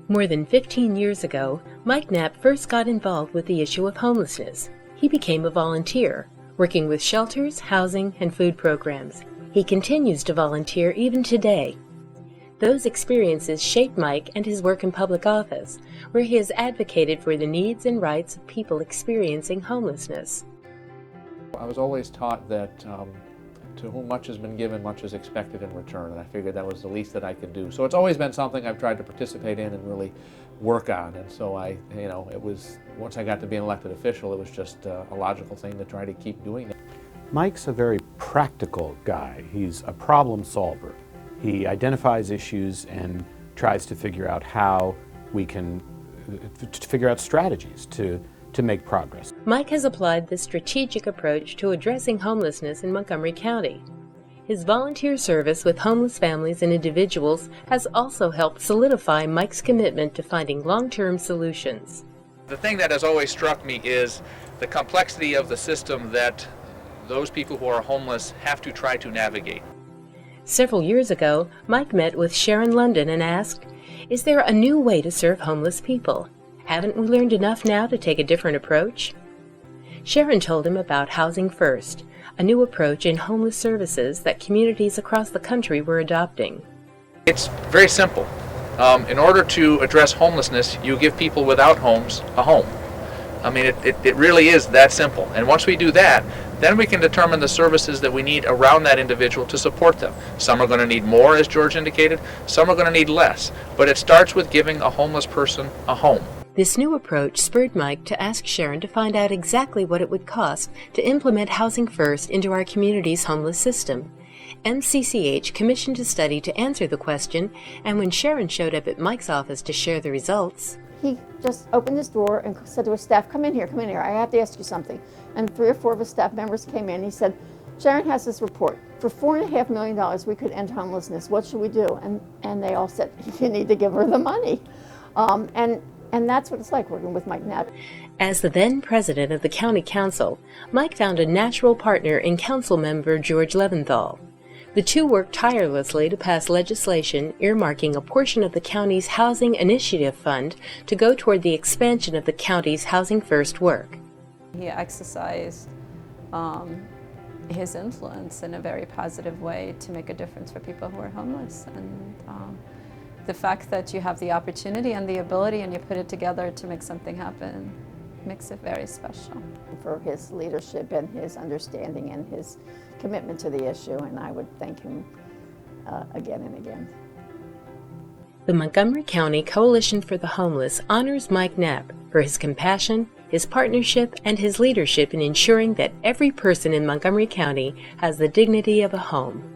More than 15 years ago, Mike Knapp first got involved with the issue of homelessness. He became a volunteer, working with shelters, housing, and food programs. He continues to volunteer even today. Those experiences shaped Mike and his work in public office, where he has advocated for the needs and rights of people experiencing homelessness. I was always taught that to whom much has been given, much is expected in return, and I figured that was the least that I could do. So it's always been something I've tried to participate in and really work on, and so it was, once I got to be an elected official, it was just a logical thing to try to keep doing it. Mike's a very practical guy. He's a problem solver. He identifies issues and tries to figure out how we can figure out strategies to make progress. Mike has applied this strategic approach to addressing homelessness in Montgomery County. His volunteer service with homeless families and individuals has also helped solidify Mike's commitment to finding long-term solutions. The thing that has always struck me is the complexity of the system that those people who are homeless have to try to navigate. Several years ago, Mike met with Sharon London and asked, "Is there a new way to serve homeless people? Haven't we learned enough now to take a different approach?" Sharon told him about Housing First, a new approach in homeless services that communities across the country were adopting. It's very simple. In order to address homelessness, you give people without homes a home. I mean, it really is that simple. And once we do that, then we can determine the services that we need around that individual to support them. Some are going to need more, as George indicated. Some are going to need less. But it starts with giving a homeless person a home. This new approach spurred Mike to ask Sharon to find out exactly what it would cost to implement Housing First into our community's homeless system. MCCH commissioned a study to answer the question, and when Sharon showed up at Mike's office to share the results, he just opened his door and said to his staff, come in here, I have to ask you something. And 3 or 4 of his staff members came in. He said, Sharon has this report. For $4.5 million, we could end homelessness. What should we do? And they all said, you need to give her the money. And that's what it's like working with Mike Knapp. As the then president of the county council, Mike found a natural partner in council member George Leventhal. The two worked tirelessly to pass legislation earmarking a portion of the county's Housing Initiative Fund to go toward the expansion of the county's Housing First work. He exercised his influence in a very positive way to make a difference for people who are homeless. And the fact that you have the opportunity and the ability and you put it together to make something happen makes it very special. For his leadership and his understanding and his commitment to the issue, and I would thank him again and again. The Montgomery County Coalition for the Homeless honors Mike Knapp for his compassion, his partnership, and his leadership in ensuring that every person in Montgomery County has the dignity of a home.